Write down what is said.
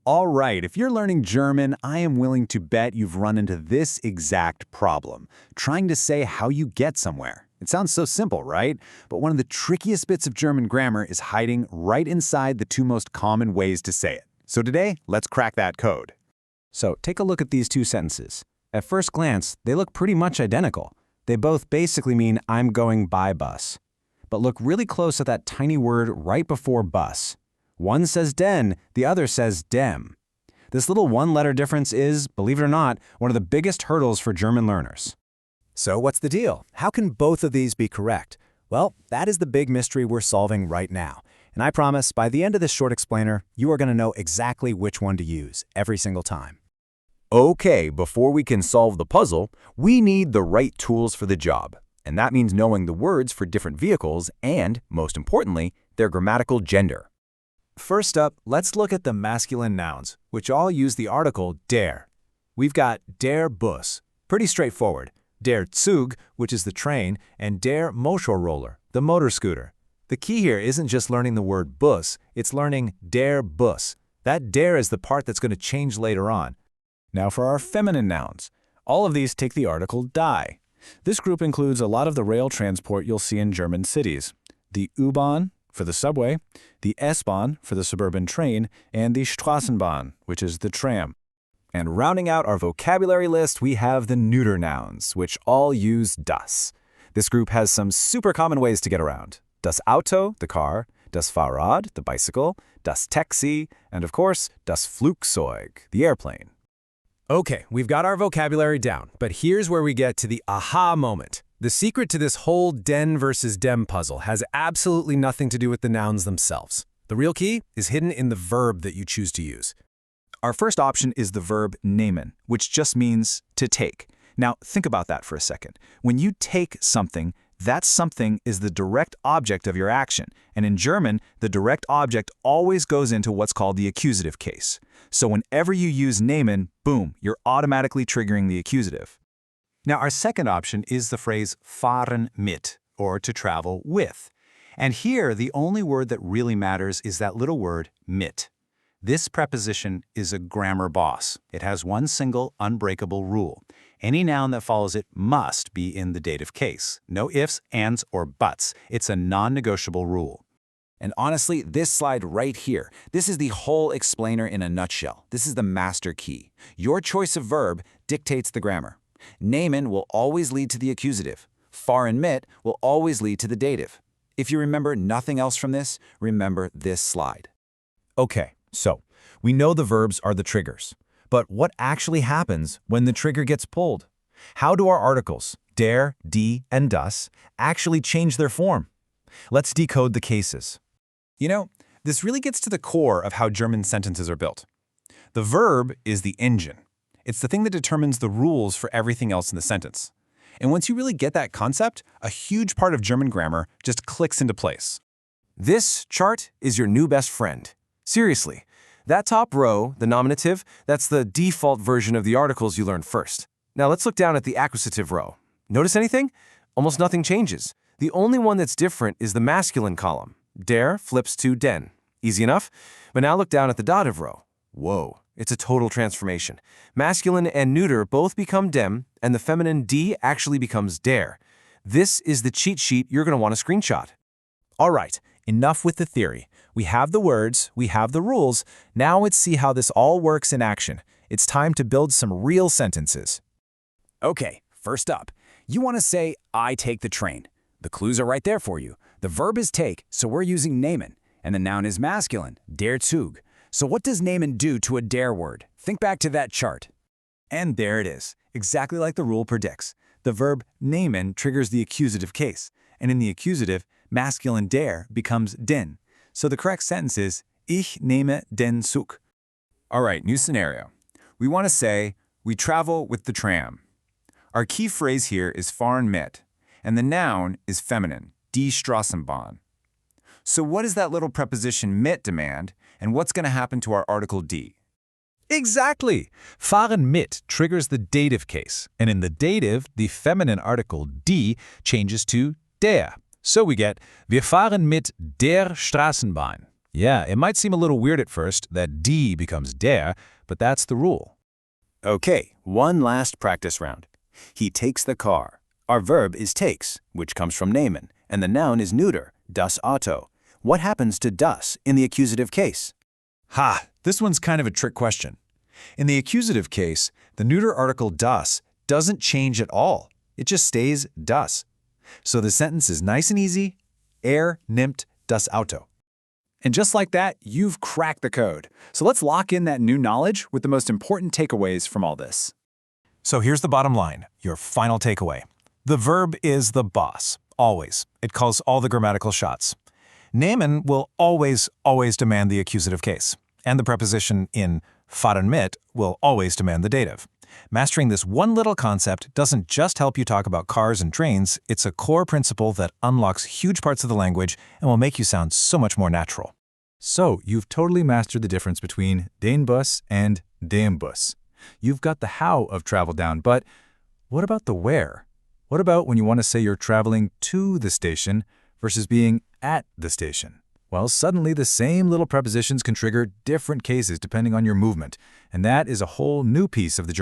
All right, if you're learning German, I am willing to bet you've run into this exact problem, trying to say how you get somewhere. It sounds so simple, right? But one of the trickiest bits of German grammar is hiding right inside the two most common ways to say it. So today, let's crack that code. So take a look at these two sentences. At first glance, they look pretty much identical. They both basically mean I'm going by bus. But look really close at that tiny word right before bus. One says den, the other says dem. This little one-letter difference is, believe it or not, one of the biggest hurdles for German learners. So what's the deal? How can both of these be correct? Well, that is the big mystery we're solving right now. And I promise, by the end of this short explainer, you are going to know exactly which one to use every single time. Okay, before we can solve the puzzle, we need the right tools for the job. And that means knowing the words for different vehicles and, most importantly, their grammatical gender. First up, let's look at the masculine nouns, which all use the article der. We've got der Bus, pretty straightforward, der Zug, which is the train, and der Motorroller, the motor scooter. The key here isn't just learning the word bus, it's learning der Bus. That der is the part that's going to change later on. Now for our feminine nouns. All of these take the article die. This group includes a lot of the rail transport you'll see in German cities. The U-Bahn, for the subway, the S-Bahn for the suburban train, and the Straßenbahn, which is the tram. And rounding out our vocabulary list, we have the neuter nouns, which all use das. This group has some super common ways to get around. Das Auto, the car, das Fahrrad, the bicycle, das Taxi, and of course, das Flugzeug, the airplane. Okay, we've got our vocabulary down, but here's where we get to the aha moment. The secret to this whole den versus dem puzzle has absolutely nothing to do with the nouns themselves. The real key is hidden in the verb that you choose to use. Our first option is the verb nehmen, which just means to take. Now, think about that for a second. When you take something, that something is the direct object of your action. And in German, the direct object always goes into what's called the accusative case. So whenever you use nehmen, boom, you're automatically triggering the accusative. Now, our second option is the phrase fahren mit, or to travel with. And here, the only word that really matters is that little word mit. This preposition is a grammar boss. It has one single, unbreakable rule. Any noun that follows it must be in the dative case. No ifs, ands, or buts. It's a non-negotiable rule. And honestly, this slide right here, this is the whole explainer in a nutshell. This is the master key. Your choice of verb dictates the grammar. Nehmen will always lead to the accusative. Fahren mit will always lead to the dative. If you remember nothing else from this, remember this slide. Okay, so we know the verbs are the triggers. But what actually happens when the trigger gets pulled? How do our articles, der, die, and das, actually change their form? Let's decode the cases. You know, this really gets to the core of how German sentences are built. The verb is the engine. It's the thing that determines the rules for everything else in the sentence. And once you really get that concept, a huge part of German grammar just clicks into place. This chart is your new best friend. Seriously, that top row, the nominative, that's the default version of the articles you learned first. Now let's look down at the accusative row. Notice anything? Almost nothing changes. The only one that's different is the masculine column. Der flips to den. Easy enough? But now look down at the dative row. Whoa. It's a total transformation. Masculine and neuter both become dem, and the feminine die actually becomes der. This is the cheat sheet you're going to want to screenshot. All right, enough with the theory. We have the words, we have the rules. Now let's see how this all works in action. It's time to build some real sentences. Okay, first up, you want to say, I take the train. The clues are right there for you. The verb is take, so we're using nehmen. And the noun is masculine, der Zug. So what does nehmen do to a der word? Think back to that chart. And there it is, exactly like the rule predicts. The verb nehmen triggers the accusative case, and in the accusative, masculine der becomes den. So the correct sentence is, ich nehme den Zug. All right, new scenario. We want to say, we travel with the tram. Our key phrase here is fahren mit, and the noun is feminine, die Straßenbahn. So what does that little preposition mit demand, and what's going to happen to our article die? Exactly! Fahren mit triggers the dative case, and in the dative, the feminine article die changes to der. So we get, wir fahren mit der Straßenbahn. Yeah, it might seem a little weird at first that die becomes der, but that's the rule. Okay, one last practice round. He takes the car. Our verb is takes, which comes from nehmen, and the noun is neuter, das Auto. What happens to das in the accusative case? Ha! This one's kind of a trick question. In the accusative case, the neuter article das doesn't change at all. It just stays das. So the sentence is nice and easy. Nimmt das Auto. And just like that, you've cracked the code. So let's lock in that new knowledge with the most important takeaways from all this. So here's the bottom line, your final takeaway. The verb is the boss, always. It calls all the grammatical shots. Nehmen will always demand the accusative case. And the preposition in fahre mit will always demand the dative. Mastering this one little concept doesn't just help you talk about cars and trains, it's a core principle that unlocks huge parts of the language and will make you sound so much more natural. So, you've totally mastered the difference between den Bus and dem Bus. You've got the how of travel down, but what about the where? What about when you want to say you're traveling to the station versus being at the station? Well, suddenly the same little prepositions can trigger different cases depending on your movement, and that is a whole new piece of the